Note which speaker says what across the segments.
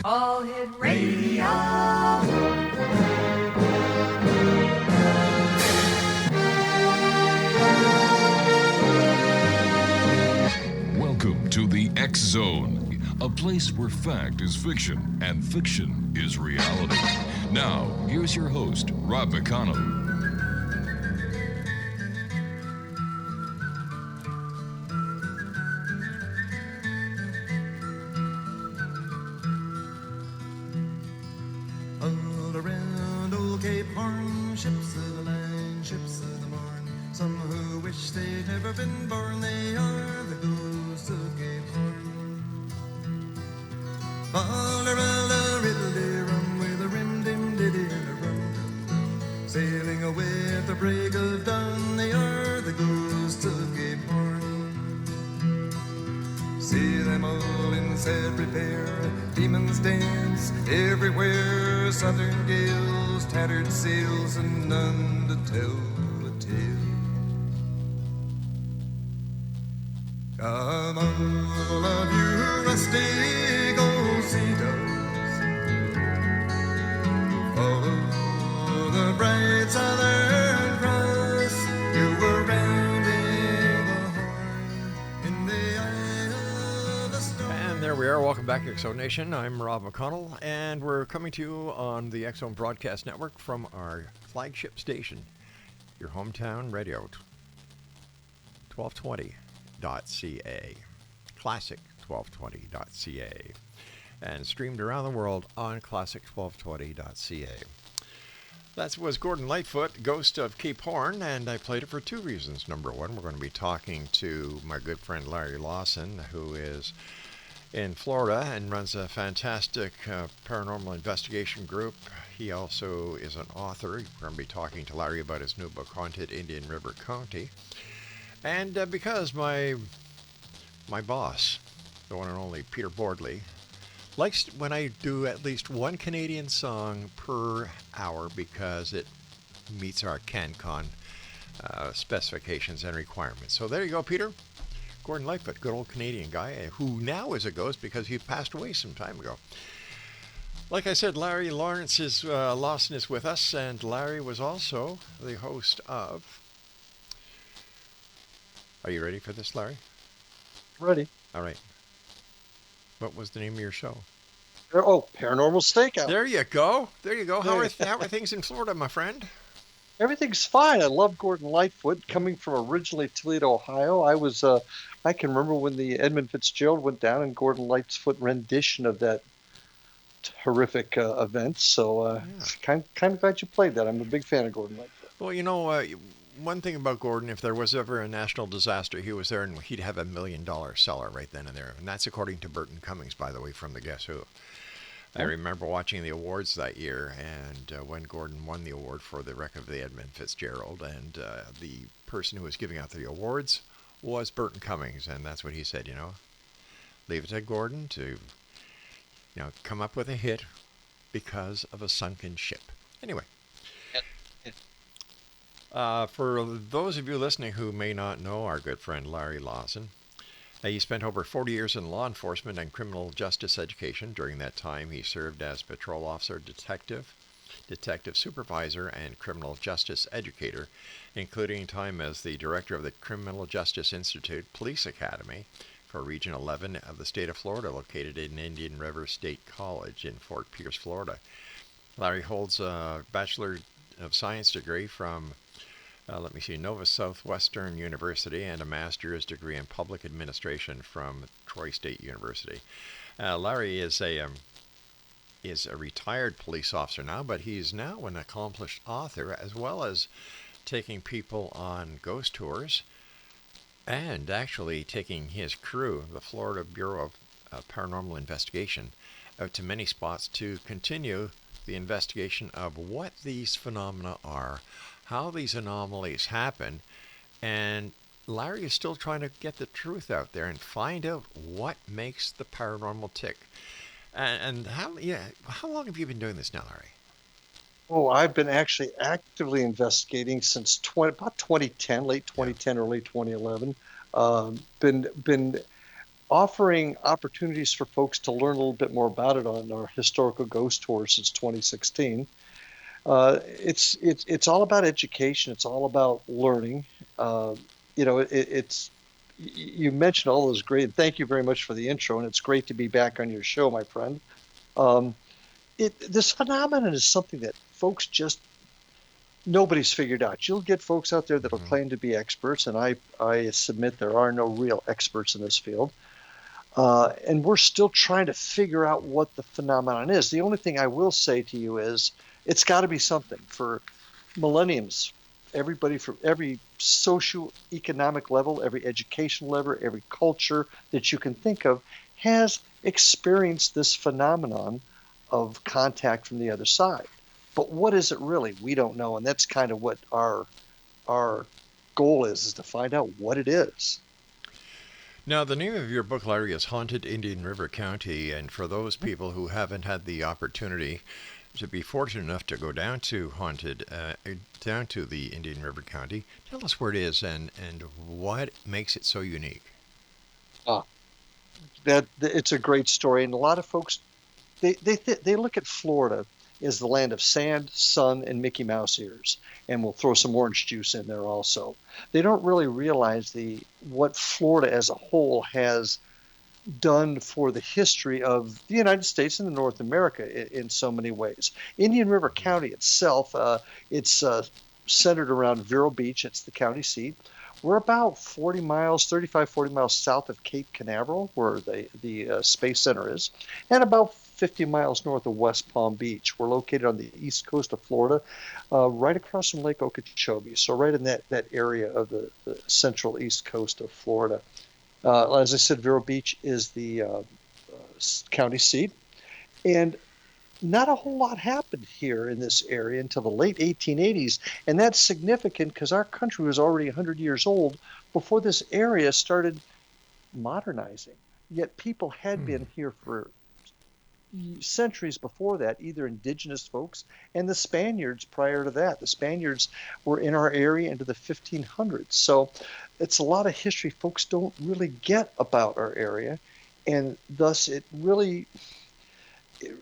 Speaker 1: All Hit Radio.
Speaker 2: Welcome to the X Zone, a place where fact is fiction and fiction is reality. Now, here's your host, Rob McConnell.
Speaker 3: All around old Cape Horn, ships of the line, ships of the morn. Some who wish they'd never been born, they are the ghosts of Cape Horn. Ballerella, riddle-de-rum, with a rim-dim-diddy and a rum-dum-dum. Sailing away at the break of dawn, they are the ghosts of Cape Horn. See them all in sad repair, demons dance everywhere, southern gales, tattered sails, and none to tell a tale. Come all of you rustic old sea dogs, follow the bright southern cross. You were rounding the horn in the eye of the storm.
Speaker 4: And there we are. Welcome back to X-Zone Nation. I'm Rob McConnell, and we're coming to you on the X-Zone Broadcast Network from our flagship station, your hometown radio, 1220.ca, classic1220.ca, and streamed around the world on classic1220.ca. That was Gordon Lightfoot, Ghost of Cape Horn, and I played it for two reasons. Number one, we're going to be talking to my good friend Larry Lawson, who is in Florida and runs a fantastic paranormal investigation group. He also is an author. We're going to be talking to Larry about his new book, Haunted Indian River County. And because my boss, the one and only Peter Bordley, likes when I do at least one Canadian song per hour because it meets our CanCon specifications and requirements. So there you go, Peter. Gordon Lightfoot, good old Canadian guy, who now is a ghost because he passed away some time ago. Like I said, Larry Lawson is with us, and Larry was also the host of... Are you ready for this, Larry?
Speaker 5: Ready.
Speaker 4: All right. What was the name of your show?
Speaker 5: Oh, Paranormal StakeOut.
Speaker 4: There you go. There you go. How are things in Florida, my friend?
Speaker 5: Everything's fine. I love Gordon Lightfoot. Coming from originally Toledo, Ohio, I can remember when the Edmund Fitzgerald went down and Gordon Lightfoot rendition of that horrific event. So kind of glad you played that. I'm a big fan of Gordon Lightfoot.
Speaker 4: Well, you know, one thing about Gordon, if there was ever a national disaster, he was there and he'd have $1 million seller right then and there. And that's according to Burton Cummings, by the way, from the Guess Who. I remember watching the awards that year, and when Gordon won the award for the wreck of the Edmund Fitzgerald, and the person who was giving out the awards was Burton Cummings, and that's what he said, you know, leave it to Gordon to, come up with a hit because of a sunken ship. Anyway. For those of you listening who may not know our good friend Larry Lawson, he spent over 40 years in law enforcement and criminal justice education. During that time, he served as patrol officer, detective supervisor, and criminal justice educator, including time as the director of the Criminal Justice Institute Police Academy for Region 11 of the state of Florida, located in Indian River State College in Fort Pierce, Florida. Larry holds a Bachelor of Science degree from Nova Southwestern University, and a master's degree in public administration from Troy State University. Larry is a retired police officer now, but he's now an accomplished author, as well as taking people on ghost tours and actually taking his crew, the Florida Bureau of Paranormal Investigation, out to many spots to continue the investigation of what these phenomena are, how these anomalies happen, and Larry is still trying to get the truth out there and find out what makes the paranormal tick. And how long have you been doing this now, Larry?
Speaker 5: Oh, I've been actually actively investigating since about 2010, late 2010, early 2011. Been offering opportunities for folks to learn a little bit more about it on our historical ghost tour since 2016. It's all about education. It's all about learning. It's you mentioned all those great. Thank you very much for the intro, and it's great to be back on your show, my friend. Um, this phenomenon is something that folks just nobody's figured out. You'll get folks out there that'll claim to be experts, and I submit there are no real experts in this field. And we're still trying to figure out what the phenomenon is. The only thing I will say to you is it's got to be something. For millenniums, everybody from every socioeconomic level, every educational level, every culture that you can think of has experienced this phenomenon of contact from the other side. But what is it really? We don't know, and that's kind of what our goal is to find out what it is.
Speaker 4: Now, the name of your book, Larry, is Haunted Indian River County, and for those people who haven't had the opportunity to be fortunate enough to go down to down to the Indian River County, tell us where it is and what makes it so unique.
Speaker 5: That it's a great story, and a lot of folks they look at Florida as the land of sand, sun, and Mickey Mouse ears, and we'll throw some orange juice in there also. They don't really realize what Florida as a whole has done for the history of the United States and the North America in so many ways. Indian River County itself, it's centered around Vero Beach. It's the county seat. We're about 40 miles south of Cape Canaveral, where the Space Center is, and about 50 miles north of West Palm Beach. We're located on the east coast of Florida, right across from Lake Okeechobee, so right in that area of the central east coast of Florida. As I said, Vero Beach is the county seat, and not a whole lot happened here in this area until the late 1880s, and that's significant because our country was already 100 years old before this area started modernizing. Yet people had been here for centuries before that, either indigenous folks and the Spaniards prior to that. The Spaniards were in our area into the 1500s. So it's a lot of history folks don't really get about our area, and thus it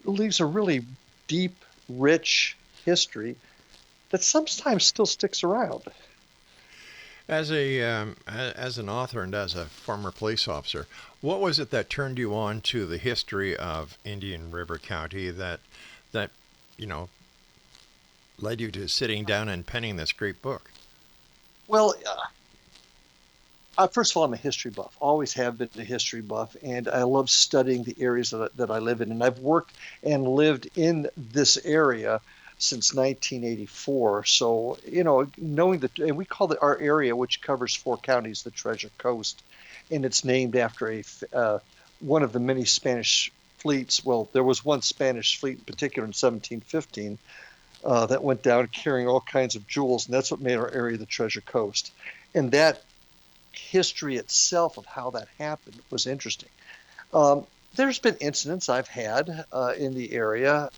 Speaker 5: leaves a really deep, rich history that sometimes still sticks around.
Speaker 4: As an author and as a former police officer, what was it that turned you on to the history of Indian River County that led you to sitting down and penning this great book?
Speaker 5: Well, first of all, I'm a history buff. Always have been a history buff, and I love studying the areas that I live in. And I've worked and lived in this area since 1984. So, knowing that, and we call it our area, which covers 4 counties, the Treasure Coast, and it's named after one of the many Spanish fleets. Well, there was one Spanish fleet in particular in 1715 that went down carrying all kinds of jewels, and that's what made our area the Treasure Coast. And that history itself of how that happened was interesting. There's been incidents I've had in the area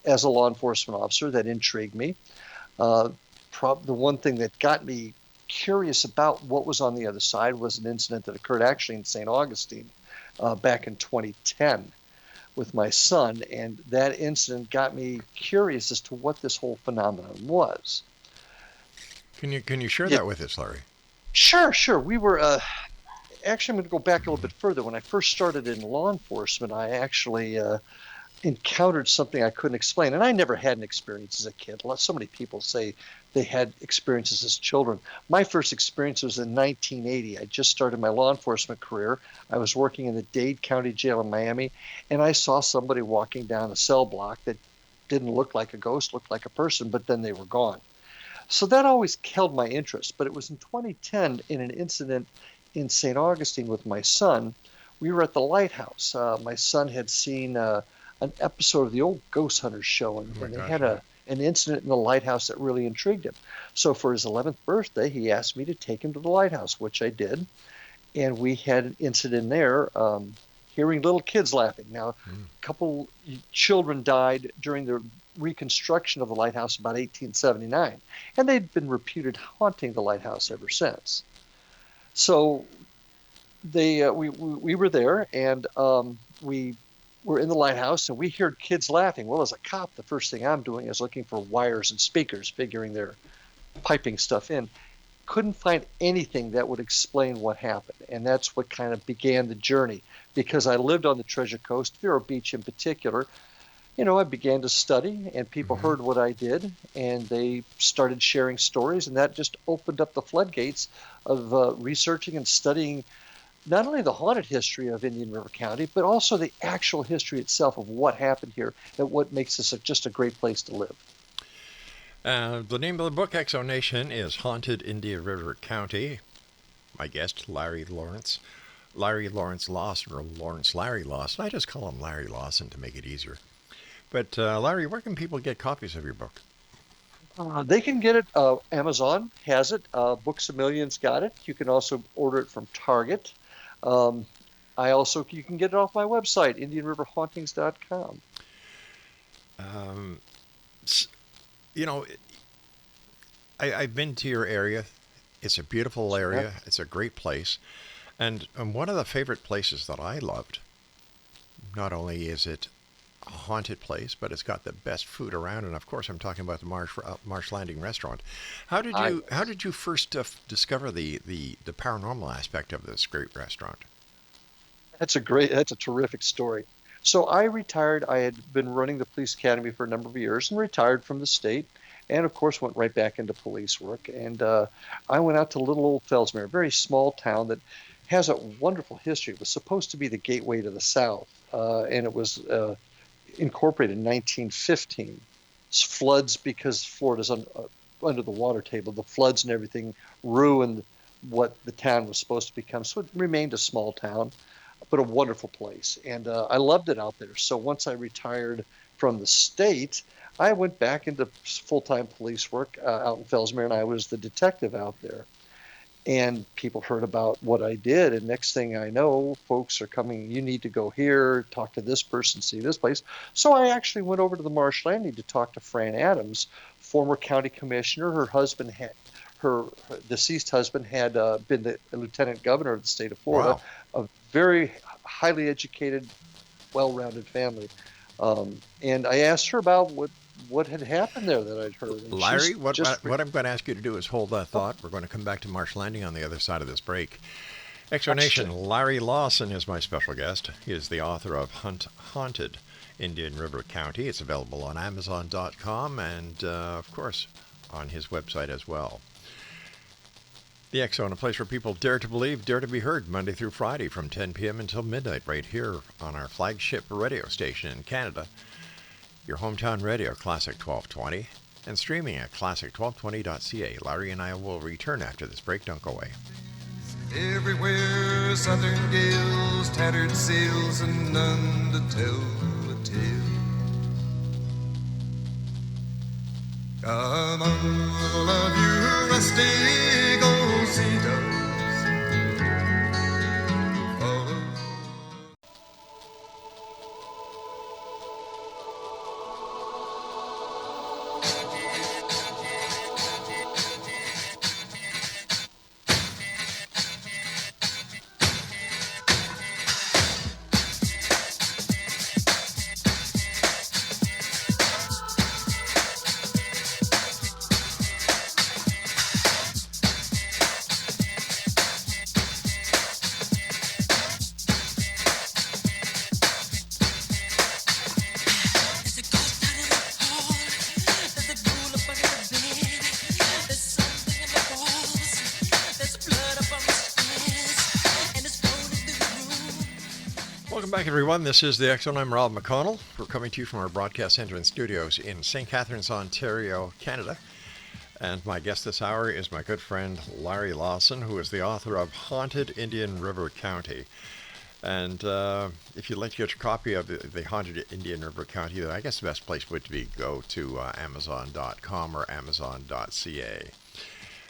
Speaker 5: as a law enforcement officer that intrigued me. The one thing that got me curious about what was on the other side was an incident that occurred actually in St. Augustine back in 2010 with my son, and that incident got me curious as to what this whole phenomenon was.
Speaker 4: Can you share that with us, Larry?
Speaker 5: Sure. We were actually, I'm going to go back a little bit further. When I first started in law enforcement, I actually encountered something I couldn't explain. And I never had an experience as a kid. So many people say they had experiences as children. My first experience was in 1980. I just started my law enforcement career. I was working in the Dade County Jail in Miami, and I saw somebody walking down a cell block that didn't look like a ghost, looked like a person, but then they were gone. So that always held my interest. But it was in 2010 in an incident in St. Augustine with my son. We were at the lighthouse. My son had seen an episode of the old Ghost Hunters show, and they had an incident in the lighthouse that really intrigued him. So for his 11th birthday, he asked me to take him to the lighthouse, which I did. And we had an incident there, hearing little kids laughing. Now, a couple children died during the reconstruction of the lighthouse about 1879, and they'd been reputed haunting the lighthouse ever since. So we were there, and we were in the lighthouse, and we heard kids laughing. Well, as a cop, the first thing I'm doing is looking for wires and speakers, figuring they're piping stuff in. Couldn't find anything that would explain what happened, and that's what kind of began the journey. Because I lived on the Treasure Coast, Vero Beach in particular, I began to study, and people heard what I did, and they started sharing stories, and that just opened up the floodgates of researching and studying not only the haunted history of Indian River County, but also the actual history itself of what happened here and what makes this just a great place to live.
Speaker 4: The name of the book, Exonation, is Haunted Indian River County. My guest, Larry Lawrence Lawson, or Lawrence Larry Lawson. I just call him Larry Lawson to make it easier. But Larry, where can people get copies of your book?
Speaker 5: They can get it. Amazon has it. Books A Million's got it. You can also order it from Target. You can get it off my website, IndianRiverHauntings.com.
Speaker 4: I've been to your area. It's a beautiful area.
Speaker 5: Yeah.
Speaker 4: It's a great place. And one of the favorite places that I loved, not only is it a haunted place, but it's got the best food around. And of course, I'm talking about the Marsh Landing restaurant. How did you first discover the paranormal aspect of this great restaurant?
Speaker 5: That's a terrific story. So I retired. I had been running the police academy for a number of years and retired from the state, and of course went right back into police work. And I went out to little old Fellsmere, a very small town that has a wonderful history. It was supposed to be the gateway to the South, and it was incorporated in 1915. Floods, because Florida's under the water table, the floods and everything ruined what the town was supposed to become. So it remained a small town, but a wonderful place. And I loved it out there. So once I retired from the state, I went back into full-time police work out in Fellsmere, and I was the detective out there. And people heard about what I did, and next thing I know, folks are coming, you need to go here, talk to this person, see this place. So I actually went over to the Marsh Landing to talk to Fran Adams, former county commissioner. Her deceased husband had been the lieutenant governor of the state of Florida. Wow. A very highly educated, well-rounded family. And I asked her about what had happened there that I'd heard. And
Speaker 4: Larry, what I'm going to ask you to do is hold that thought. We're going to come back to Marsh Landing on the other side of this break. Exonation, Larry Lawson is my special guest. He is the author of Haunted Indian River County. It's available on Amazon.com and, of course, on his website as well. The X Zone, a place where people dare to believe, dare to be heard, Monday through Friday from 10 p.m. until midnight, right here on our flagship radio station in Canada, your hometown radio, Classic 1220, and streaming at classic1220.ca. Larry and I will return after this break. Don't go away.
Speaker 3: Everywhere southern gales, tattered sails, and none to tell the tale. Come on, all of you rustic old sea dogs, follow.
Speaker 4: Welcome back, everyone. This is the X Zone. I'm Rob McConnell. We're coming to you from our broadcast center and studios in St. Catharines, Ontario, Canada. And my guest this hour is my good friend Larry Lawson, who is the author of Haunted Indian River County. And if you'd like to get your copy of the Haunted Indian River County, I guess the best place would be go to Amazon.com or Amazon.ca.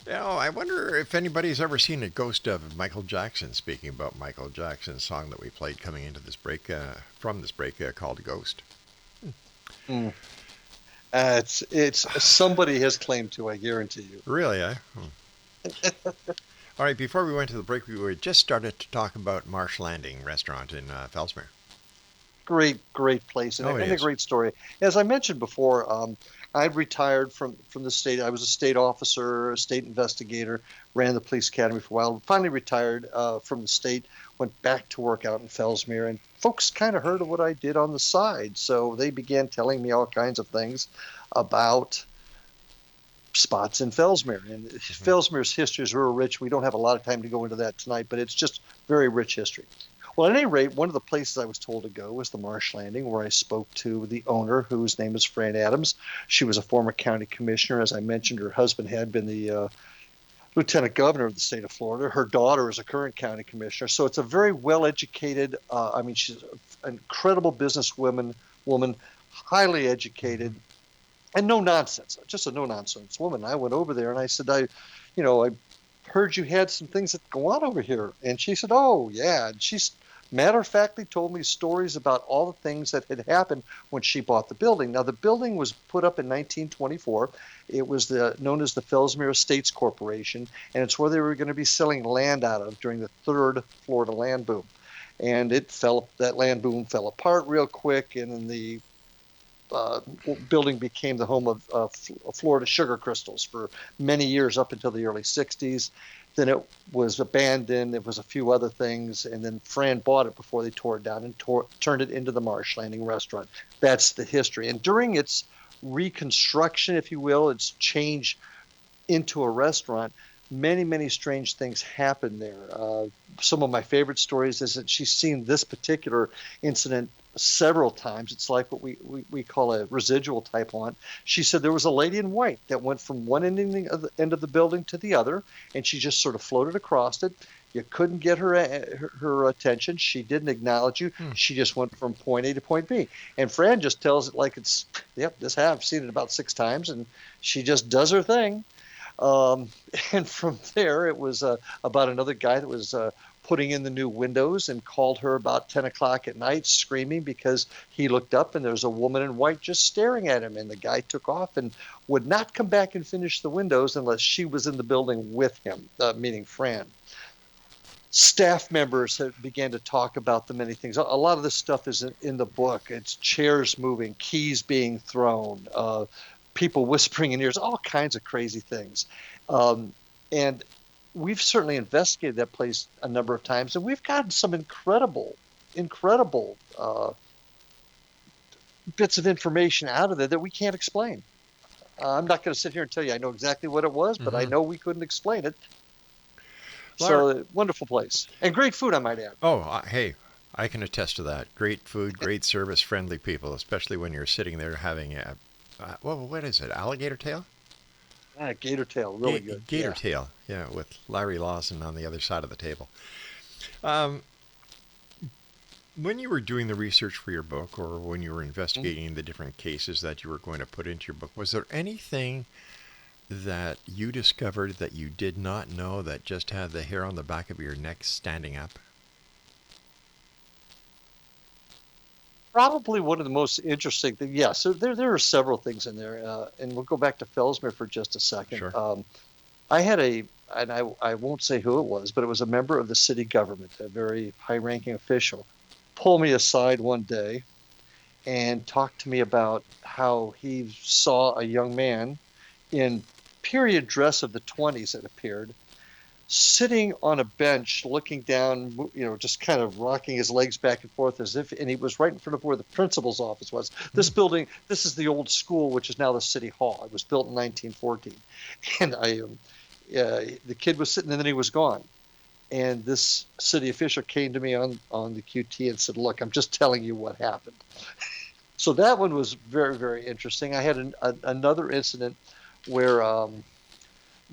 Speaker 4: You know, I wonder if anybody's ever seen a ghost of Michael Jackson, speaking about Michael Jackson's song that we played coming into this break, from this break, called Ghost.
Speaker 5: It's somebody has claimed to, I guarantee you.
Speaker 4: Really, eh? All right, before we went to the break, we were just started to talk about Marsh Landing Restaurant in Fellsmere.
Speaker 5: Great place, and,
Speaker 4: Oh, it
Speaker 5: and a
Speaker 4: is.
Speaker 5: great story. As I mentioned before, I retired from the state. I was a state officer, a state investigator, ran the police academy for a while. Finally retired from the state, went back to work out in Fellsmere, and folks kind of heard of what I did on the side, so they began telling me all kinds of things about spots in Fellsmere. And Fellsmere's history is real rich. We don't have a lot of time to go into that tonight, but it's just very rich history. Well, at any rate, one of the places I was told to go was the Marsh Landing, where I spoke to the owner, whose name is Fran Adams. She was a former county commissioner. As I mentioned, her husband had been the lieutenant governor of the state of Florida. Her daughter is a current county commissioner. So it's a very well-educated, she's an incredible businesswoman, highly educated, and no nonsense, just a no-nonsense woman. I went over there and I said, I heard you had some things that go on over here. And she said, oh, yeah. And she's matter-of-factly told me stories about all the things that had happened when she bought the building. Now, the building was put up in 1924. It was known as the Fellsmere Estates Corporation, and it's where they were going to be selling land out of during the third Florida land boom. And that land boom fell apart real quick, and then the building became the home of Florida Sugar Crystals for many years up until the early 60s. Then it was abandoned. There was a few other things, and then Fran bought it before they tore it down and turned it into the Marsh Landing Restaurant. That's the history. And during its reconstruction, if you will, its change into a restaurant, many strange things happened there. Some of my favorite stories is that she's seen this particular incident several times. It's like what we call a residual type haunt. She said there was a lady in white that went from one end of the building to the other, and she just sort of floated across it. You couldn't get her attention. She didn't acknowledge you. She just went from point A to point B. And Fran just tells it like it's, yep, I've seen it about 6 times, and she just does her thing. And from there, it was about another guy that was putting in the new windows and called her about 10 o'clock at night screaming because he looked up and there's a woman in white just staring at him. And the guy took off and would not come back and finish the windows unless she was in the building with him, meaning Fran. Staff members began to talk about the many things. A lot of this stuff is in the book. It's chairs moving, keys being thrown, people whispering in ears, all kinds of crazy things. And we've certainly investigated that place a number of times, and we've gotten some incredible bits of information out of there that we can't explain. I'm not going to sit here and tell you I know exactly what it was, but I know we couldn't explain it. So, wonderful place. And great food, I might add.
Speaker 4: Oh, hey, I can attest to that. Great food, great service, friendly people, especially when you're sitting there having what is it, alligator tail?
Speaker 5: Gator tail, really good.
Speaker 4: Gator tail, yeah, with Larry Lawson on the other side of the table. When you were doing the research for your book, or when you were investigating the different cases that you were going to put into your book, was there anything that you discovered that you did not know that just had the hair on the back of your neck standing up?
Speaker 5: Probably one of the most interesting things. Yeah, so there are several things in there, and we'll go back to Fellsmere for just a second.
Speaker 4: Sure.
Speaker 5: I had and I won't say who it was, but it was a member of the city government, a very high-ranking official, pull me aside one day and talk to me about how he saw a young man in period dress of the 20s, it appeared, sitting on a bench looking down, just kind of rocking his legs back and forth and he was right in front of where the principal's office was. This building, this is the old school, which is now the city hall. It was built in 1914. And the kid was sitting and then he was gone. And this city official came to me on the QT and said, look, I'm just telling you what happened. So that one was very, very interesting. I had another incident where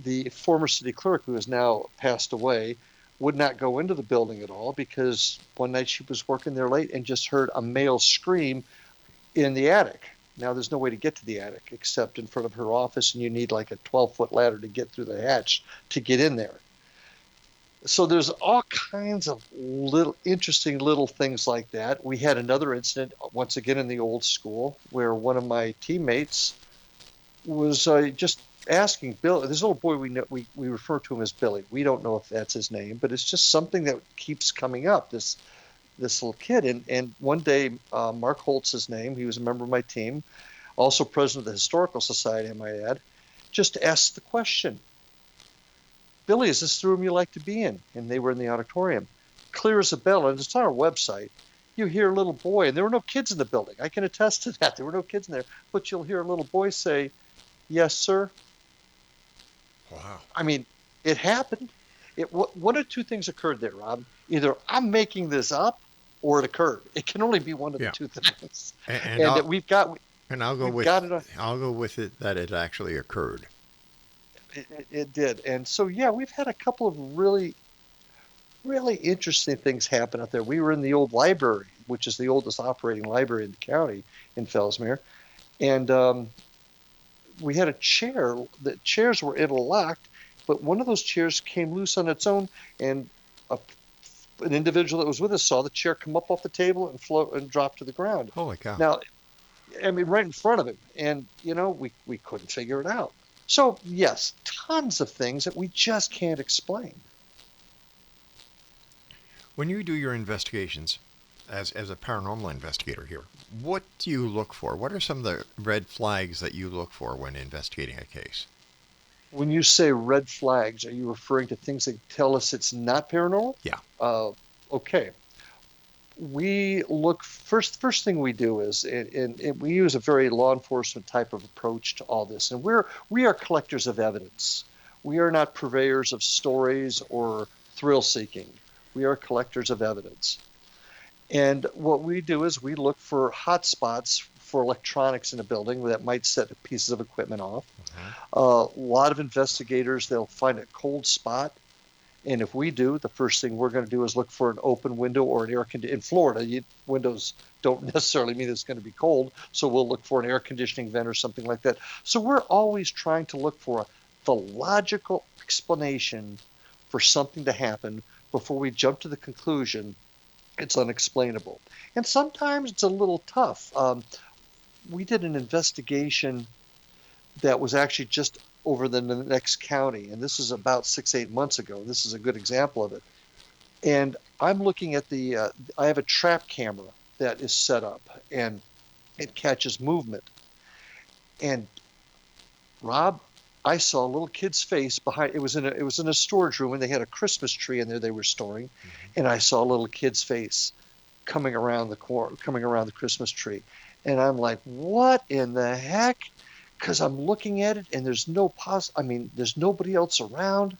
Speaker 5: the former city clerk, who has now passed away, would not go into the building at all because one night she was working there late and just heard a male scream in the attic. Now, there's no way to get to the attic except in front of her office, and you need like a 12-foot ladder to get through the hatch to get in there. So there's all kinds of interesting little things like that. We had another incident, once again in the old school, where one of my teammates was just asking Bill. This little boy, we refer to him as Billy. We don't know if that's his name, but it's just something that keeps coming up. This little kid, and one day, Mark Holt's his name. He was a member of my team, also president of the Historical Society, I might add. Just asked the question, Billy, is this the room you like to be in? And they were in the auditorium. Clear as a bell, and it's on our website. You hear a little boy, and there were no kids in the building. I can attest to that. There were no kids in there, but you'll hear a little boy say, "Yes, sir."
Speaker 4: Wow.
Speaker 5: I mean, it happened. One of two things occurred there, Rob. Either I'm making this up, or it occurred. It can only be one of the two things.
Speaker 4: And
Speaker 5: that we've got.
Speaker 4: And I'll go with I'll go with it that it actually occurred.
Speaker 5: It did, and so yeah, we've had a couple of really interesting things happen out there. We were in the old library, which is the oldest operating library in the county in Fellsmere, and we had a chair. The chairs were interlocked, but one of those chairs came loose on its own, and an individual that was with us saw the chair come up off the table and float and drop to the ground.
Speaker 4: Holy cow!
Speaker 5: Now, I mean, right in front of him, and we couldn't figure it out. So yes, tons of things that we just can't explain.
Speaker 4: When you do your investigations, as a paranormal investigator here, what do you look for? What are some of the red flags that you look for when investigating a case?
Speaker 5: When you say red flags, are you referring to things that tell us it's not paranormal?
Speaker 4: Yeah.
Speaker 5: Okay. We look first thing we do is, and we use a very law enforcement type of approach to all this, and we are collectors of evidence. We are not purveyors of stories or thrill seeking. We are collectors of evidence. And what we do is we look for hot spots for electronics in a building that might set pieces of equipment off. A lot of investigators, they'll find a cold spot. And if we do, the first thing we're going to do is look for an open window or an air conditioning. In Florida, windows don't necessarily mean it's going to be cold, so we'll look for an air conditioning vent or something like that. So we're always trying to look for the logical explanation for something to happen before we jump to the conclusion it's unexplainable. And sometimes it's a little tough. We did an investigation that was actually just over the next county, and this is about 6-8 months ago. This is a good example of it. And I'm looking at I have a trap camera that is set up, and it catches movement. And Rob, I saw a little kid's face behind. It was in a storage room, and they had a Christmas tree in there they were storing, and I saw a little kid's face coming around the Christmas tree, and I'm like, what in the heck? Because I'm looking at it, and there's there's nobody else around.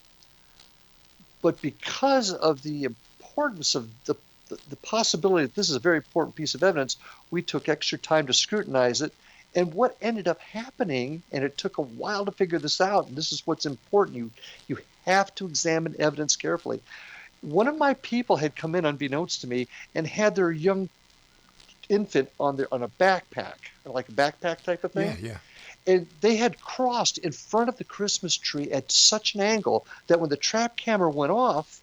Speaker 5: But because of the importance of the possibility that this is a very important piece of evidence, we took extra time to scrutinize it. And what ended up happening, and it took a while to figure this out, and this is what's important, you have to examine evidence carefully. One of my people had come in unbeknownst to me and had their young infant on a backpack, like a backpack type of thing.
Speaker 4: Yeah.
Speaker 5: And they had crossed in front of the Christmas tree at such an angle that when the trap camera went off,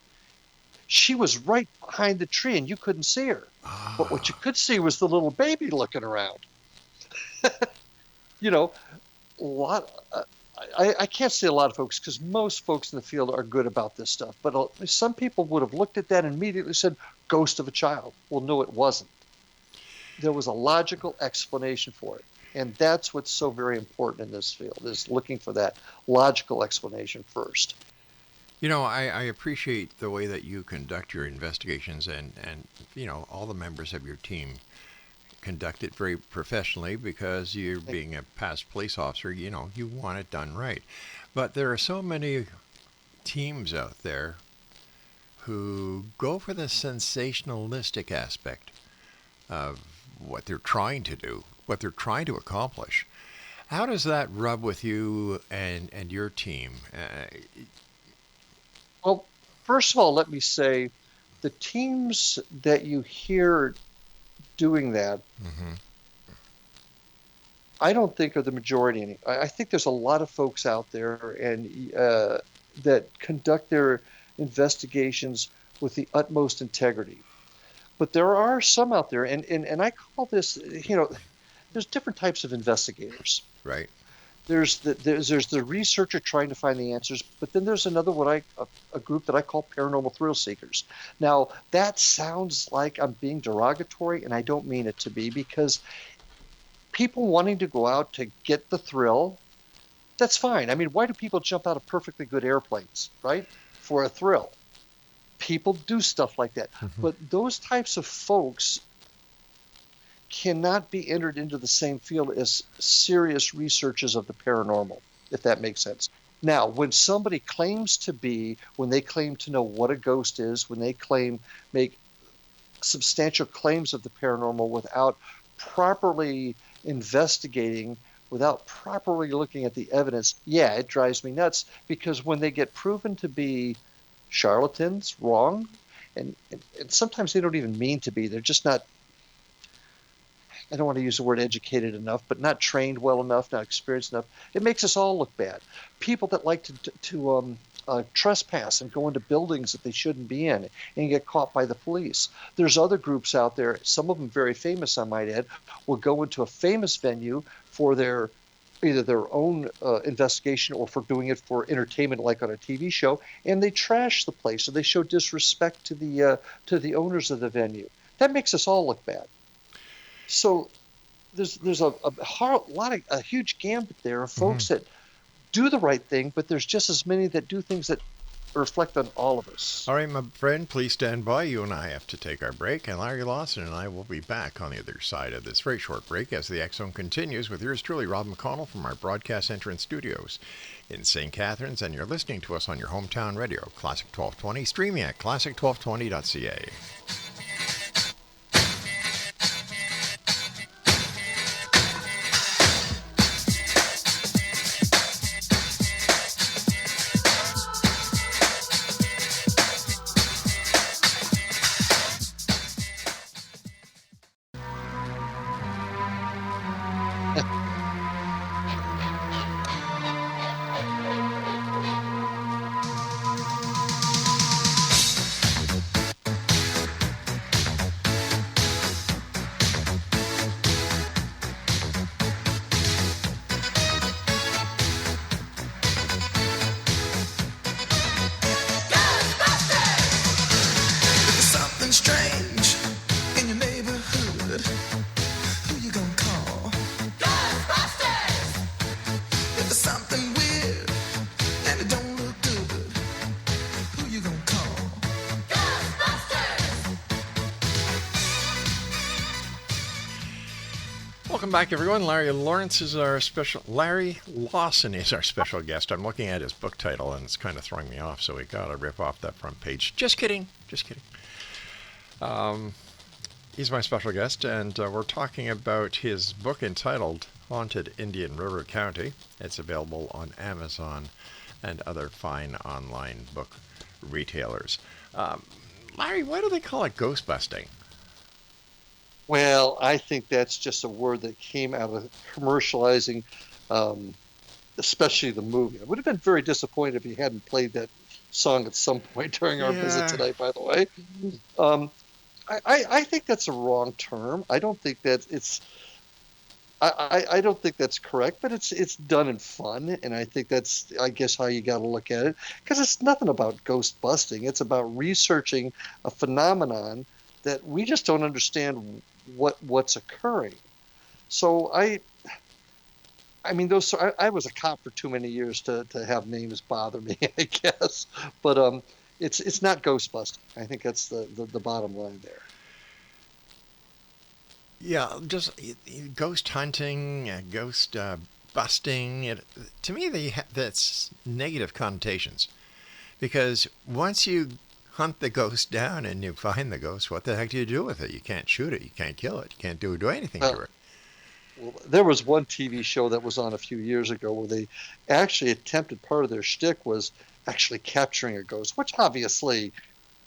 Speaker 5: she was right behind the tree and you couldn't see her. But what you could see was the little baby looking around. I can't say a lot of folks, because most folks in the field are good about this stuff. But some people would have looked at that and immediately said, ghost of a child. Well, no, it wasn't. There was a logical explanation for it. And that's what's so very important in this field, is looking for that logical explanation first.
Speaker 4: I appreciate the way that you conduct your investigations, and all the members of your team conduct it very professionally, because you're being a past police officer, you want it done right. But there are so many teams out there who go for the sensationalistic aspect of what they're trying to do, what they're trying to accomplish. How does that rub with you and your team?
Speaker 5: Well, first of all, let me say the teams that you hear doing that, I don't think are the majority. I think there's a lot of folks out there and that conduct their investigations with the utmost integrity. But there are some out there, and I call this, there's different types of investigators.
Speaker 4: Right.
Speaker 5: There's the researcher trying to find the answers, but then there's another a group that I call paranormal thrill seekers. Now that sounds like I'm being derogatory, and I don't mean it to be, because people wanting to go out to get the thrill, that's fine. I mean, why do people jump out of perfectly good airplanes, right? For a thrill. People do stuff like that. But those types of folks cannot be entered into the same field as serious researchers of the paranormal, if that makes sense. Now, when somebody claims to be, when they claim to know what a ghost is, when they make substantial claims of the paranormal without properly investigating, without properly looking at the evidence, yeah, it drives me nuts, because when they get proven to be charlatans, wrong, and sometimes they don't even mean to be, they're just not, I don't want to use the word educated enough, but not trained well enough, not experienced enough, it makes us all look bad. People that like to trespass and go into buildings that they shouldn't be in and get caught by the police. There's other groups out there, some of them very famous, I might add, will go into a famous venue for either their own investigation or for doing it for entertainment, like on a TV show, and they trash the place, or they show disrespect to the owners of the venue. That makes us all look bad. So there's a huge gambit there of folks that do the right thing, but there's just as many that do things that reflect on all of us.
Speaker 4: All right, my friend, please stand by. You and I have to take our break, and Larry Lawson and I will be back on the other side of this very short break as the X Zone continues with yours truly, Rob McConnell, from our broadcast center and studios in St. Catharines, and you're listening to us on your hometown radio, Classic 1220, streaming at classic1220.ca. Welcome back, everyone. Larry Lawson is our special guest. I'm looking at his book title, and it's kind of throwing me off, so we got to rip off that front page. Just kidding. He's my special guest, and we're talking about his book entitled Haunted Indian River County. It's available on Amazon and other fine online book retailers. Larry, why do they call it ghost busting?
Speaker 5: Well, I think that's just a word that came out of commercializing, especially the movie. I would have been very disappointed if he hadn't played that song at some point during our visit tonight, by the way. I think that's a wrong term. I don't think that it's... I don't think that's correct, but it's done in fun, and I think that's, I guess, how you got to look at it, because it's nothing about ghost busting. It's about researching a phenomenon that we just don't understand what's occurring. So I was a cop for too many years to have names bother me, I guess. But it's not ghost busting. I think that's the bottom line there.
Speaker 4: Yeah, just ghost hunting, ghost busting. To me, that's negative connotations, because once you hunt the ghost down and you find the ghost, what the heck do you do with it? You can't shoot it, you can't kill it, you can't do anything to it.
Speaker 5: Well, there was one TV show that was on a few years ago where they actually attempted, part of their shtick was actually capturing a ghost, which obviously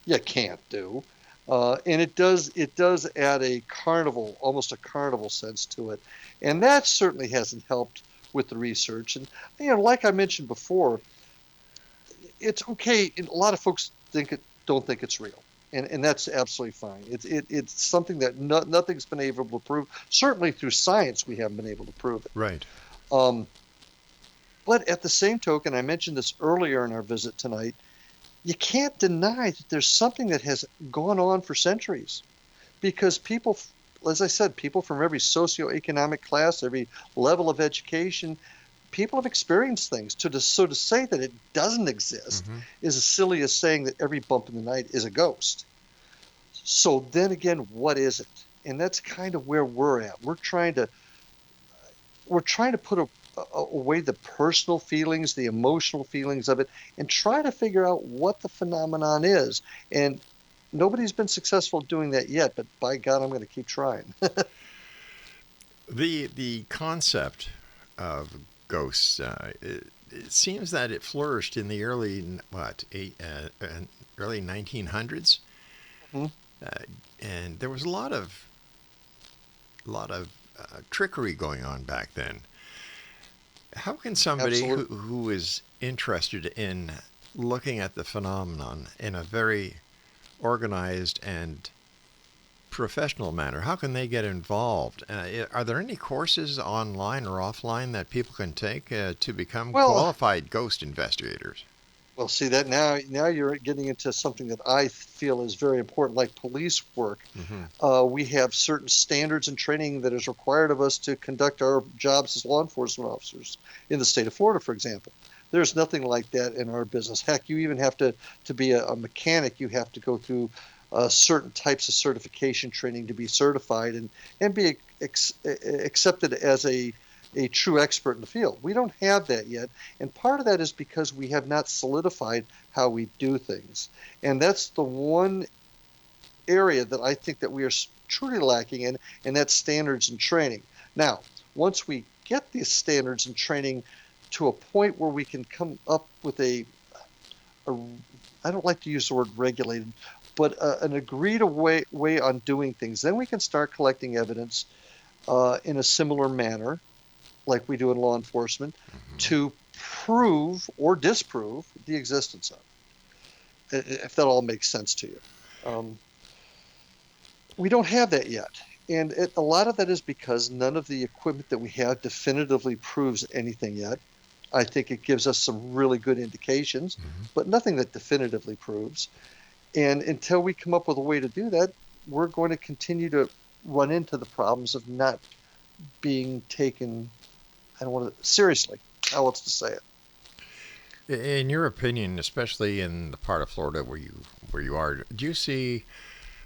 Speaker 5: you can't do. And it does add a carnival, almost a carnival sense to it. And that certainly hasn't helped with the research. And, like I mentioned before, it's okay. A lot of folks don't think it's real. And that's absolutely fine. It's something that nothing's been able to prove. Certainly through science, we haven't been able to prove it.
Speaker 4: Right.
Speaker 5: But at the same token, I mentioned this earlier in our visit tonight, you can't deny that there's something that has gone on for centuries. Because people, as I said, people from every socioeconomic class, every level of education, people have experienced things. So to say that it doesn't exist is as silly as saying that every bump in the night is a ghost. So then again, what is it? And that's kind of where we're at. We're trying to put away the personal feelings, the emotional feelings of it, and try to figure out what the phenomenon is. And nobody's been successful doing that yet, but by God, I'm going to keep trying.
Speaker 4: The concept of ghosts, it seems that it flourished in the early 1900s, and there was a lot of trickery going on back then. How can somebody who is interested in looking at the phenomenon in a very organized and professional manner, how can they get involved? Are there any courses online or offline that people can take to become qualified ghost investigators?
Speaker 5: Well, see that now you're getting into something that I feel is very important, like police work. We have certain standards and training that is required of us to conduct our jobs as law enforcement officers in the state of Florida, for example. There's nothing like that in our business. Heck, you even have to be a mechanic. You have to go through certain types of certification training to be certified and be accepted as a true expert in the field. We don't have that yet, and part of that is because we have not solidified how we do things. And that's the one area that I think that we are truly lacking in, and that's standards and training. Now, once we get these standards and training to a point where we can come up with I don't like to use the word regulated, but an agreed way on doing things, then we can start collecting evidence in a similar manner, like we do in law enforcement, to prove or disprove the existence of it, if that all makes sense to you. We don't have that yet. And a lot of that is because none of the equipment that we have definitively proves anything yet. I think it gives us some really good indications, but nothing that definitively proves. And until we come up with a way to do that, we're going to continue to run into the problems of not being taken, I don't want to, seriously. How else to say it?
Speaker 4: In your opinion, especially in the part of Florida where you are, do you see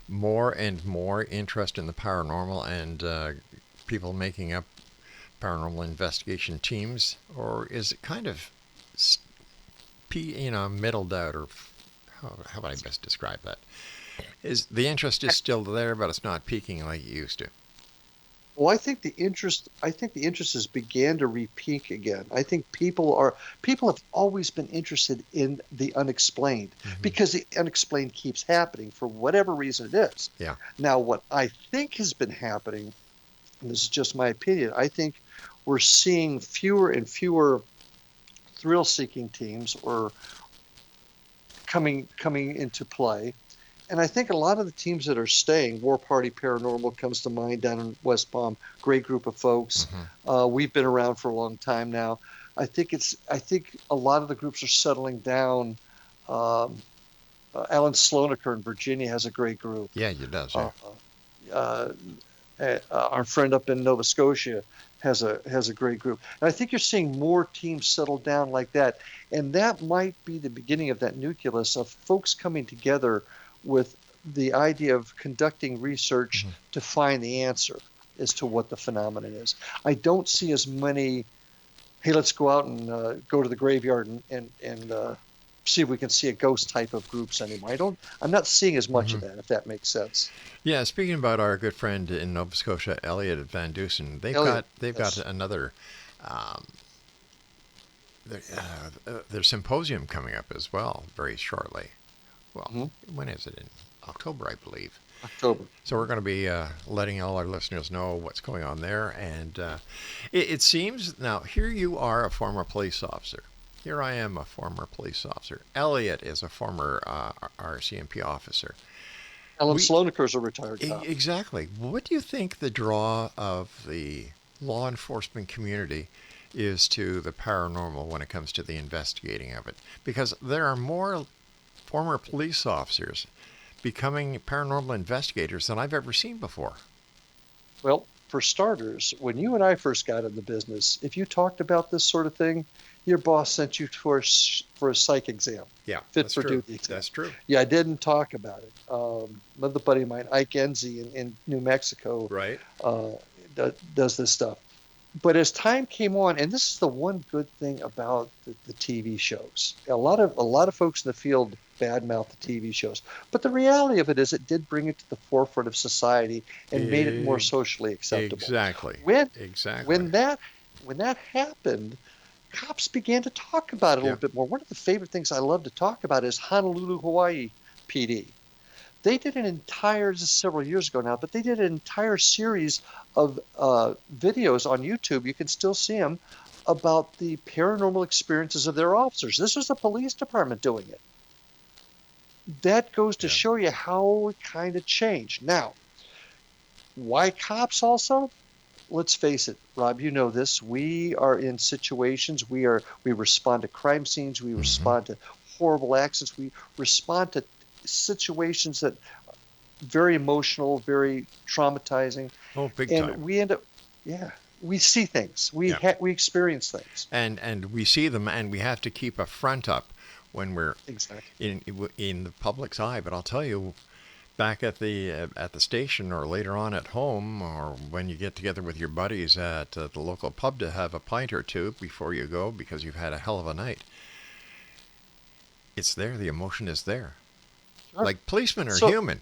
Speaker 4: more and more interest in the paranormal and people making up paranormal investigation teams, or is it kind of middled out, or how would I best describe that? Is the interest is still there, but it's not peaking like it used to?
Speaker 5: Well, I think the interest has began to re-peak again. I think people have always been interested in the unexplained because the unexplained keeps happening for whatever reason it is.
Speaker 4: Yeah.
Speaker 5: Now, what I think has been happening, and this is just my opinion, I think we're seeing fewer and fewer thrill-seeking teams or coming into play. And I think a lot of the teams that are staying, War Party Paranormal comes to mind down in West Palm, great group of folks. We've been around for a long time now. I think a lot of the groups are settling down. Alan Slonaker in Virginia has a great group.
Speaker 4: Yeah, he does. Yeah.
Speaker 5: Our friend up in Nova Scotia has a great group. And I think you're seeing more teams settle down like that. And that might be the beginning of that nucleus of folks coming together with the idea of conducting research to find the answer as to what the phenomenon is. I don't see as many, hey, let's go out and go to the graveyard and see if we can see a ghost type of groups anymore. I'm not seeing as much of that, if that makes sense.
Speaker 4: Yeah, speaking about our good friend in Nova Scotia, Elliot at Van Dusen, they've got another their symposium coming up as well very shortly. Well, when is it? In October, I believe.
Speaker 5: October.
Speaker 4: So we're going to be letting all our listeners know what's going on there. And it seems, now, here you are, a former police officer. Here I am, a former police officer. Elliot is a former RCMP officer.
Speaker 5: Alan Slonaker is a retired cop.
Speaker 4: Exactly. What do you think the draw of the law enforcement community is to the paranormal when it comes to the investigating of it. Because there are more former police officers becoming paranormal investigators than I've ever seen before.
Speaker 5: Well, for starters, when you and I first got in the business, if you talked about this sort of thing, your boss sent you for a psych exam.
Speaker 4: Yeah,
Speaker 5: Fit
Speaker 4: that's
Speaker 5: for
Speaker 4: true.
Speaker 5: duty exam.
Speaker 4: That's true.
Speaker 5: Yeah, I didn't talk about it. Another buddy of mine, Ike Enzi in New Mexico,
Speaker 4: Right.
Speaker 5: Does this stuff. But as time came on, and this is the one good thing about the TV shows. A lot of folks in the field badmouth the TV shows, but the reality of it is, it did bring it to the forefront of society and made it more socially acceptable.
Speaker 4: Exactly.
Speaker 5: When that happened, cops began to talk about it a little bit more. One of the favorite things I love to talk about is Honolulu, Hawaii PD. They did this is several years ago now, but they did an entire series of videos on YouTube. You can still see them, about the paranormal experiences of their officers. This was the police department doing it. That goes to show you how it kind of changed. Now, why cops also? Let's face it, Rob, you know this. We are in situations, we respond to crime scenes, we respond to horrible accidents, we respond to situations that are very emotional, very traumatizing.
Speaker 4: Oh, big
Speaker 5: and
Speaker 4: time.
Speaker 5: We end up, we see things, we experience things,
Speaker 4: and we see them, and we have to keep a front up when we're in the public's eye. But I'll tell you, back at the station, or later on at home, or when you get together with your buddies at the local pub to have a pint or two before you go because you've had a hell of a night, it's there. The emotion is there. Sure. Like, policemen are human.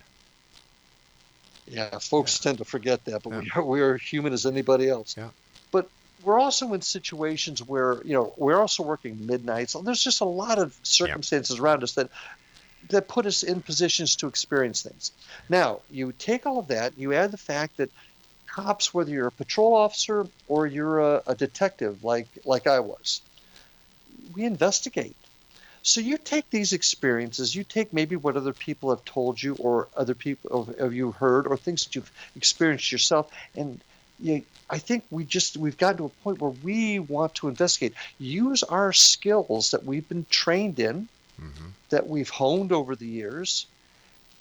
Speaker 5: Yeah, folks tend to forget that, but we are human as anybody else.
Speaker 4: Yeah.
Speaker 5: But we're also in situations where, we're also working midnights. There's just a lot of circumstances around us that put us in positions to experience things. Now, you take all of that, you add the fact that cops, whether you're a patrol officer or you're a detective like I was, we investigate. So you take these experiences, you take maybe what other people have told you, or other people have you heard, or things that you've experienced yourself, and I think we've gotten to a point where we want to investigate, use our skills that we've been trained in, that we've honed over the years,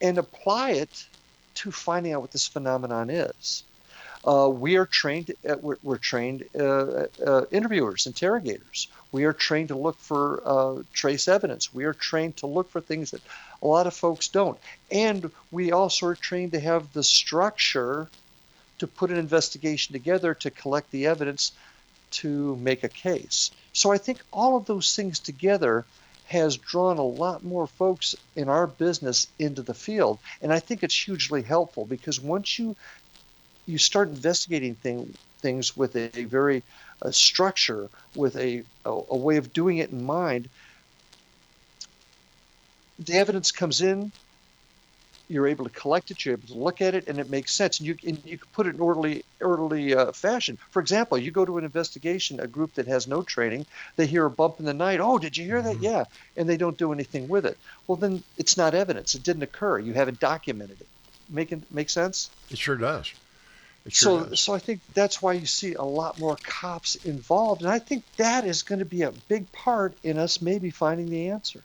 Speaker 5: and apply it to finding out what this phenomenon is. We are trained. We're trained interviewers, interrogators. We are trained to look for trace evidence. We are trained to look for things that a lot of folks don't. And we also are trained to have the structure to put an investigation together, to collect the evidence, to make a case. So I think all of those things together has drawn a lot more folks in our business into the field. And I think it's hugely helpful, because once you start investigating things with a very structure, with a way of doing it in mind, the evidence comes in, you're able to collect it, you're able to look at it, and it makes sense. And you can put it in orderly fashion. For example, you go to an investigation, a group that has no training, they hear a bump in the night. Oh, did you hear that? Yeah. And they don't do anything with it. Well, then it's not evidence. It didn't occur. You haven't documented it. Make sense?
Speaker 4: It sure does.
Speaker 5: So I think that's why you see a lot more cops involved. And I think that is going to be a big part in us maybe finding the answer.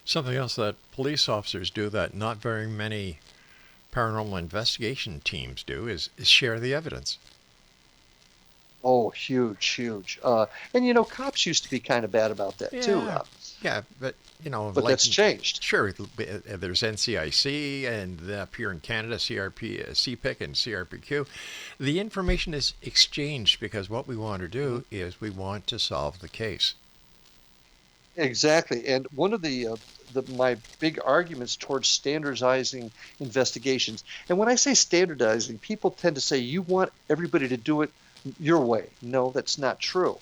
Speaker 4: Something else that police officers do that not very many paranormal investigation teams do is share the evidence.
Speaker 5: Oh, huge. And, cops used to be kind of bad about that too, Rob.
Speaker 4: Yeah, but,
Speaker 5: But that's changed.
Speaker 4: Sure, there's NCIC, and up here in Canada, CPIC and CRPQ. The information is exchanged because what we want to do is we want to solve the case.
Speaker 5: Exactly. And one of my big arguments towards standardizing investigations, and when I say standardizing, people tend to say you want everybody to do it your way. No, that's not true.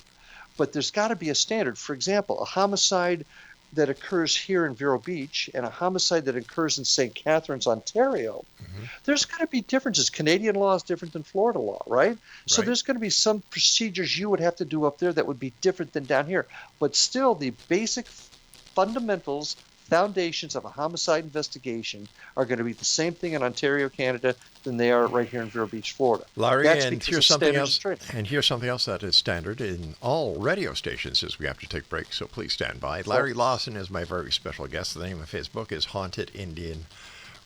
Speaker 5: But there's got to be a standard. For example, a homicide that occurs here in Vero Beach and a homicide that occurs in St. Catharines, Ontario, there's going to be differences. Canadian law is different than Florida law, right? So there's going to be some procedures you would have to do up there that would be different than down here. But still, the basic fundamentals, foundations of a homicide investigation are going to be the same thing in Ontario, Canada, than they are right here in Vero Beach, Florida.
Speaker 4: Larry,
Speaker 5: That's
Speaker 4: and
Speaker 5: because
Speaker 4: here's
Speaker 5: of
Speaker 4: something
Speaker 5: standards
Speaker 4: else.
Speaker 5: of training.
Speaker 4: And here's something else that is standard in all radio stations as we have to take breaks, so please stand by. Larry Lawson is my very special guest. The name of his book is Haunted Indian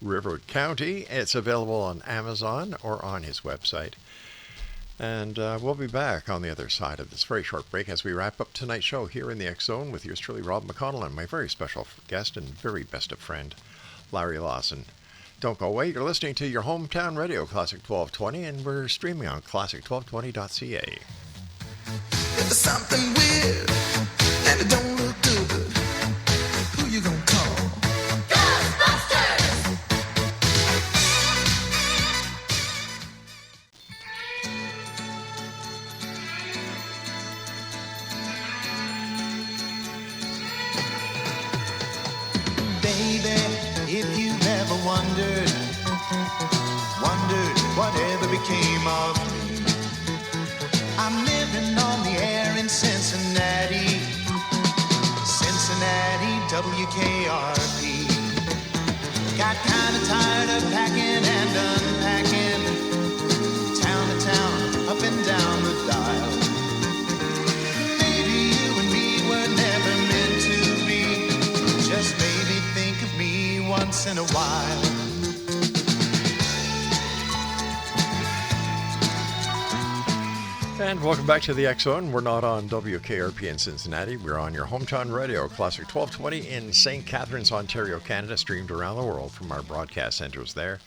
Speaker 4: River County. It's available on Amazon or on his website. And we'll be back on the other side of this very short break as we wrap up tonight's show here in the X Zone with yours truly, Rob McConnell, and my very special guest and very best of friend, Larry Lawson. Don't go away. You're listening to your hometown radio, Classic 1220, and we're streaming on classic1220.ca.
Speaker 3: There's something weird, and it don't look good. Who you gonna call?
Speaker 6: If you've ever wondered whatever became of me, I'm living on the air in Cincinnati, WKRP. Got kind of tired of packing and unpacking, town to town, up and down the dial. Maybe you and me were never meant to be, just maybe think of me once in a while.
Speaker 4: And welcome back to the X Zone. We're not on WKRP in Cincinnati. We're on your hometown radio, Classic 1220 in St. Catharines, Ontario, Canada, streamed around the world from our broadcast centers there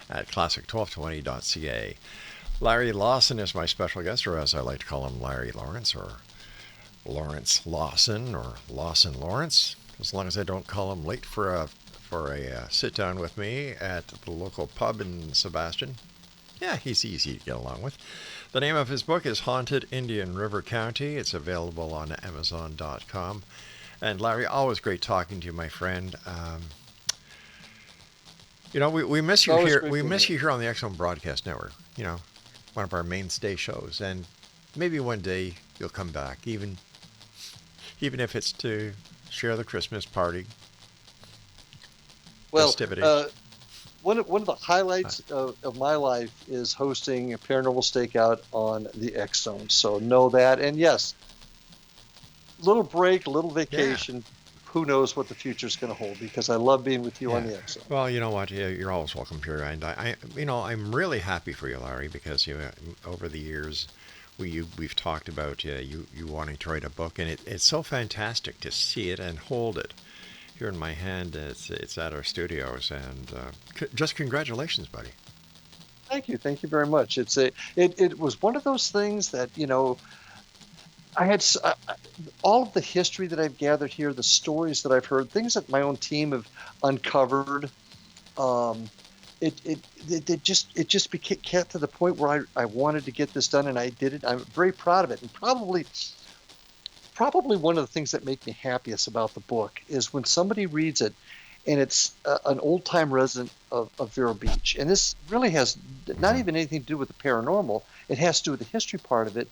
Speaker 4: at classic1220.ca. Larry Lawson is my special guest, or as I like to call him, Larry Lawrence, or Lawrence Lawson, or Lawson Lawrence, as long as I don't call him late for a sit down with me at the local pub in Sebastian. Yeah, he's easy to get along with. The name of his book is Haunted Indian River County. It's available on Amazon.com. And Larry, always great talking to you, my friend. We miss you here. We miss you here on the X Zone Broadcast Network. You know, one of our mainstay shows. And maybe one day you'll come back, even if it's to share the Christmas party.
Speaker 5: Well,
Speaker 4: festivities.
Speaker 5: One of the highlights of my life is hosting a Paranormal StakeOut on the X Zone. So know that. And yes, little break, little vacation. Yeah. Who knows what the future is going to hold? Because I love being with you on the X Zone.
Speaker 4: Well, you know what? You're always welcome here. And I'm really happy for you, Larry, because over the years we've talked about you wanting to write a book, and it's so fantastic to see it and hold it. Here in my hand, it's at our studios, and just congratulations, buddy.
Speaker 5: Thank you very much. It was one of those things that I had all of the history that I've gathered here, the stories that I've heard, things that my own team have uncovered. It just became to the point where I wanted to get this done, and I did it. I'm very proud of it, and probably one of the things that make me happiest about the book is when somebody reads it and it's an old-time resident of Vero Beach. And this really has not even anything to do with the paranormal. It has to do with the history part of it.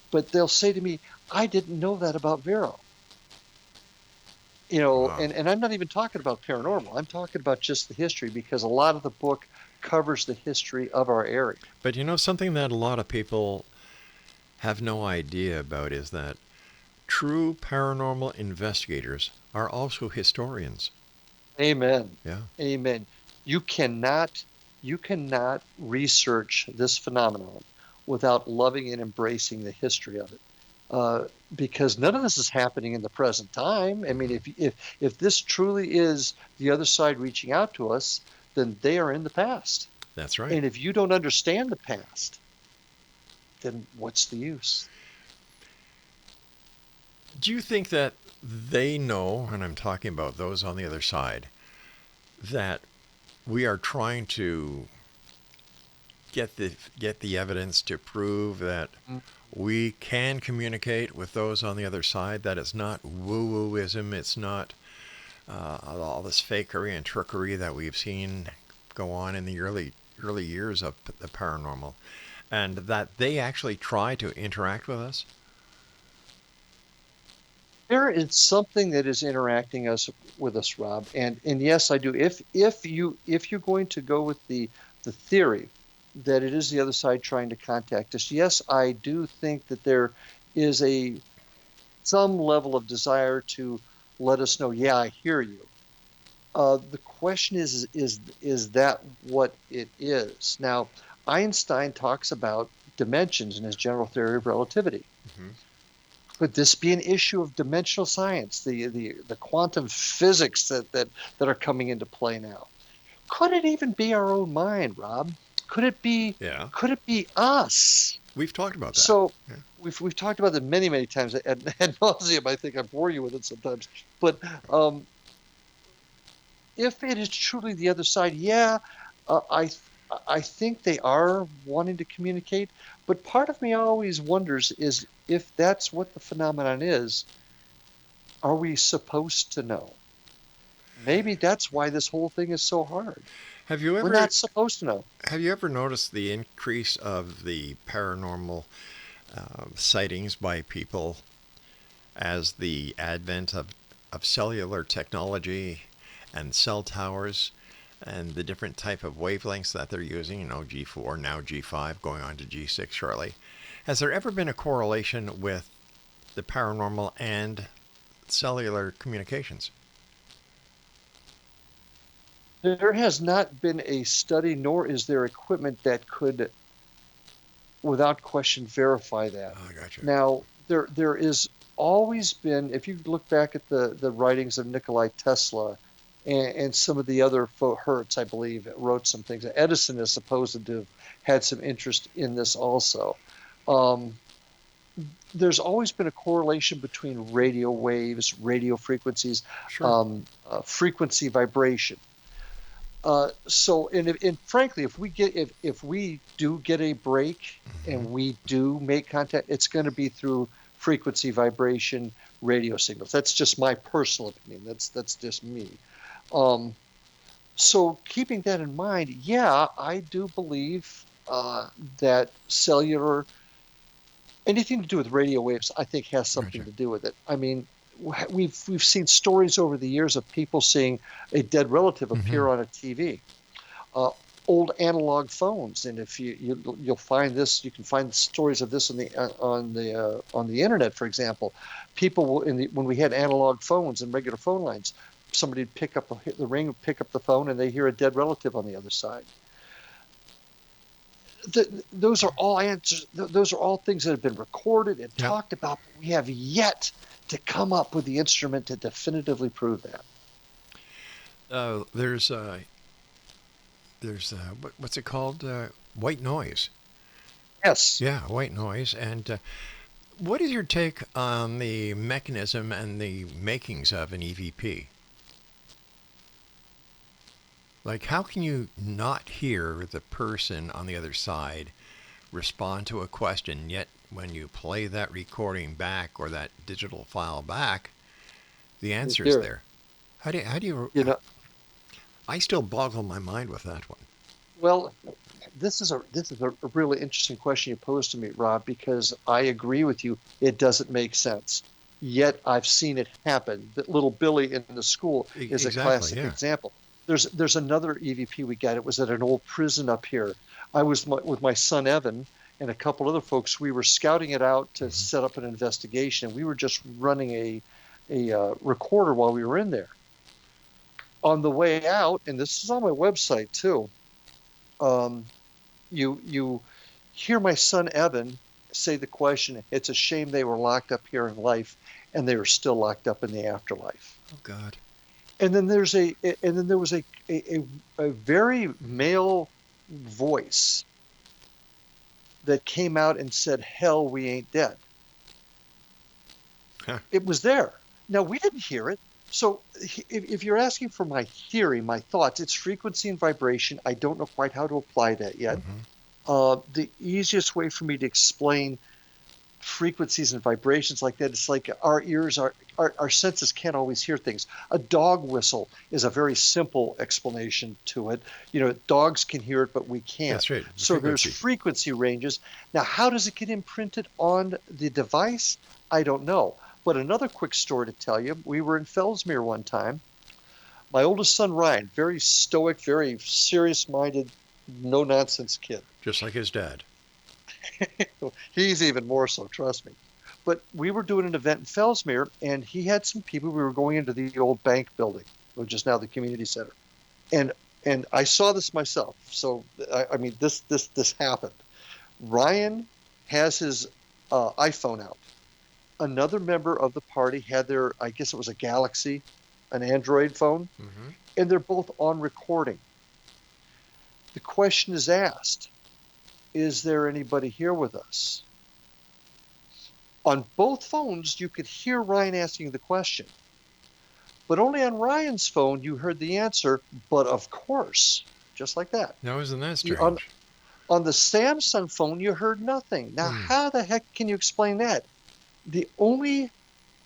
Speaker 5: But they'll say to me, I didn't know that about Vero. Wow. And I'm not even talking about paranormal. I'm talking about just the history, because a lot of the book covers the history of our area.
Speaker 4: But something that a lot of people have no idea about is that true paranormal investigators are also historians.
Speaker 5: Amen.
Speaker 4: Yeah.
Speaker 5: Amen. You cannot research this phenomenon without loving and embracing the history of it, because none of this is happening in the present time. I mean, if this truly is the other side reaching out to us, then they are in the past.
Speaker 4: That's right.
Speaker 5: And if you don't understand the past, then what's the use?
Speaker 4: Do you think that they know, and I'm talking about those on the other side, that we are trying to get the evidence to prove that we can communicate with those on the other side, that it's not woo-wooism, it's not all this fakery and trickery that we've seen go on in the early years of the paranormal, and that they actually try to interact with us?
Speaker 5: There is something that is interacting with us, Rob, and yes, I do. If you're going to go with the theory that it is the other side trying to contact us, yes, I do think that there is some level of desire to let us know, yeah, I hear you. The question is that what it is? Now, Einstein talks about dimensions in his general theory of relativity.
Speaker 4: Mm-hmm.
Speaker 5: Could this be an issue of dimensional science, the quantum physics that are coming into play now? Could it even be our own mind, Rob? Could it be?
Speaker 4: Yeah.
Speaker 5: Could it be us?
Speaker 4: We've talked about that.
Speaker 5: So
Speaker 4: Yeah.
Speaker 5: we've talked about that many times ad nauseum. I think I bore you with it sometimes. But if it is truly the other side, yeah, I think they are wanting to communicate. But part of me always wonders is if that's what the phenomenon is, are we supposed to know? Maybe that's why this whole thing is so hard. We're not supposed to know.
Speaker 4: Have you ever noticed the increase of the paranormal sightings by people as the advent of cellular technology and cell towers and the different type of wavelengths that they're using, G4, now G5, going on to G6 shortly? Has there ever been a correlation with the paranormal and cellular communications?
Speaker 5: There has not been a study, nor is there equipment that could, without question, verify that.
Speaker 4: Oh, I gotcha.
Speaker 5: Now, there is always been, if you look back at the writings of Nikola Tesla and some of the other Hertz, I believe, wrote some things. Edison is supposed to have had some interest in this also. There's always been a correlation between radio waves, radio frequencies,
Speaker 4: Sure.
Speaker 5: Frequency vibration. So, and frankly, if we do get a break and we do make contact, it's going to be through frequency vibration radio signals. That's just my personal opinion. That's just me. So keeping that in mind, yeah, I do believe that cellular, anything to do with radio waves, I think has something to do with it. I mean, we've seen stories over the years of people seeing a dead relative appear on a TV. Old analog phones, and if you'll find this, you can find stories of this on the internet. For example, people when we had analog phones and regular phone lines, somebody would pick up the ring, would pick up the phone, and they hear a dead relative on the other side. Those are all answers. Those are all things that have been recorded and talked about. We have yet to come up with the instrument to definitively prove that.
Speaker 4: There's what's it called? White noise.
Speaker 5: Yes.
Speaker 4: Yeah, white noise. And what is your take on the mechanism and the makings of an EVP? Like, how can you not hear the person on the other side respond to a question, yet when you play that recording back or that digital file back, the answer is there? How do you I still boggle my mind with that one.
Speaker 5: Well, this is a really interesting question you posed to me, Rob, because I agree with you. It doesn't make sense. Yet I've seen it happen. That little Billy in the school is a classic example. There's another EVP we got. It was at an old prison up here. I was with my son Evan and a couple other folks. We were scouting it out to set up an investigation. We were just running a recorder while we were in there. On the way out, and this is on my website too, you hear my son Evan say the question, "It's a shame they were locked up here in life, and they are still locked up in the afterlife."
Speaker 4: Oh God!
Speaker 5: And then there was a very male voice that came out and said, "Hell, we ain't dead."
Speaker 4: Huh.
Speaker 5: It was there. Now we didn't hear it. So if you're asking for my theory, my thoughts, it's frequency and vibration. I don't know quite how to apply that yet. The easiest way for me to explain frequencies and vibrations like that, it's like our ears, our senses can't always hear things. A dog whistle is a very simple explanation to it. Dogs can hear it, but we can't.
Speaker 4: That's right.
Speaker 5: So there's frequency ranges. Now, how does it get imprinted on the device? I don't know. But another quick story to tell you, we were in Fellsmere one time. My oldest son, Ryan, very stoic, very serious-minded, no-nonsense kid.
Speaker 4: Just like his dad.
Speaker 5: He's even more so, trust me. But we were doing an event in Fellsmere, and he had some people. We were going into the old bank building, which is now the community center. And I saw this myself. So, I mean, this happened. Ryan has his iPhone out. Another member of the party had their, I guess it was a Galaxy, an Android phone, and they're both on recording. The question is asked, is there anybody here with us? On both phones, you could hear Ryan asking the question. But only on Ryan's phone, you heard the answer, but of course, just like that.
Speaker 4: Now, isn't that strange?
Speaker 5: On the Samsung phone, you heard nothing. Now, how the heck can you explain that? The only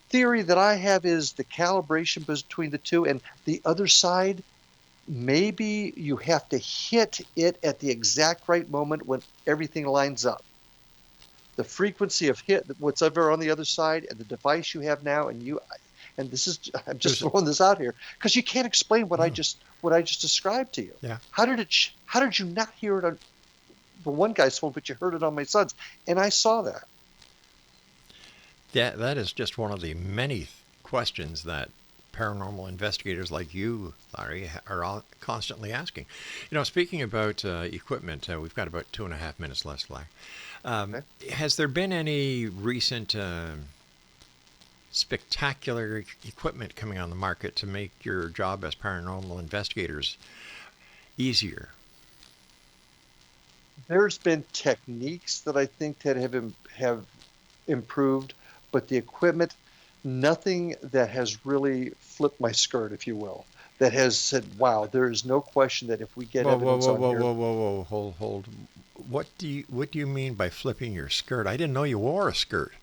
Speaker 5: theory that I have is the calibration between the two, and the other side, maybe you have to hit it at the exact right moment when everything lines up. The frequency of hit, whatever on the other side, and the device you have now, and this is, I'm just throwing this out here because you can't explain what I just described to you.
Speaker 4: Yeah.
Speaker 5: How did you not hear it on the one guy's phone, but you heard it on my son's? And I saw that.
Speaker 4: Yeah, that is just one of the many questions that paranormal investigators like you, Larry, are all constantly asking. You know, speaking about equipment, we've got about 2.5 minutes left, Larry. Okay. Has there been any recent spectacular equipment coming on the market to make your job as paranormal investigators easier?
Speaker 5: There's been techniques that I think that have improved, but the equipment, nothing that has really flipped my skirt, if you will, that has said, wow, there is no question that if we get evidence on here...
Speaker 4: Whoa, hold. What do you mean by flipping your skirt? I didn't know you wore a skirt.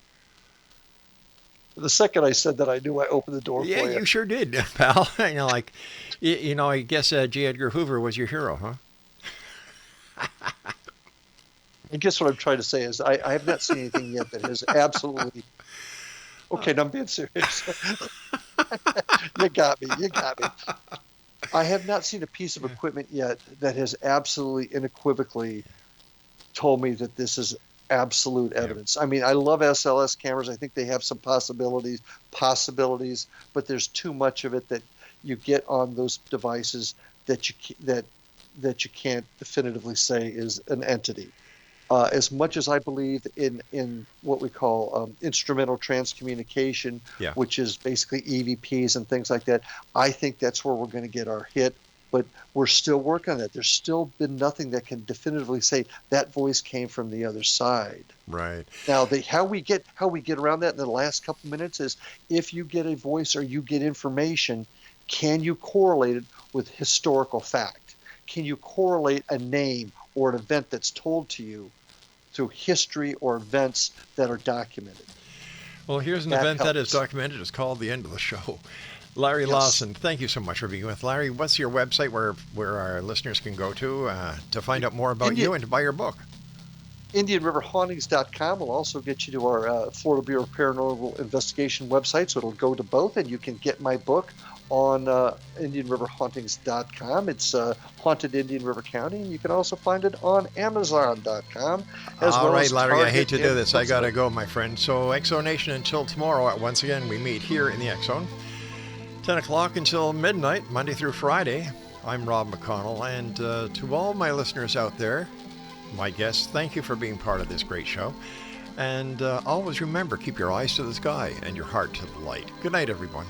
Speaker 5: The second I said that, I knew I opened the door for you.
Speaker 4: Yeah, you sure did, pal. I guess J. Edgar Hoover was your hero, huh?
Speaker 5: I guess what I'm trying to say is I have not seen anything yet that has absolutely... Okay, now I'm being serious. You got me. I have not seen a piece of equipment yet that has absolutely unequivocally told me that this is absolute evidence. I mean, I love SLS cameras. I think they have some possibilities, but there's too much of it that you get on those devices that you can't definitively say is an entity. As much as I believe in what we call instrumental transcommunication, which is basically EVPs and things like that, I think that's where we're going to get our hit. But we're still working on that. There's still been nothing that can definitively say that voice came from the other side.
Speaker 4: Right.
Speaker 5: Now, how we get around that in the last couple minutes is if you get a voice or you get information, can you correlate it with historical fact? Can you correlate a name or an event that's told to you through history or events that are documented?
Speaker 4: Well, here's an event that is documented. It's called The End of the Show. Larry Lawson, thank you so much for being with. Larry, what's your website where our listeners can go to find out more about you and to buy your book?
Speaker 5: IndianRiverHauntings.com will also get you to our Florida Bureau of Paranormal Investigation website, so it'll go to both, and you can get my book on IndianRiverHauntings.com. It's Haunted Indian River County, and you can also find it on Amazon.com.
Speaker 4: All right, Larry, I hate to do this. I got to go, my friend. So, Exonation, until tomorrow, once again, we meet here in the Exxon. 10 o'clock until midnight, Monday through Friday. I'm Rob McConnell, and to all my listeners out there, my guests, thank you for being part of this great show. And always remember, keep your eyes to the sky and your heart to the light. Good night, everyone.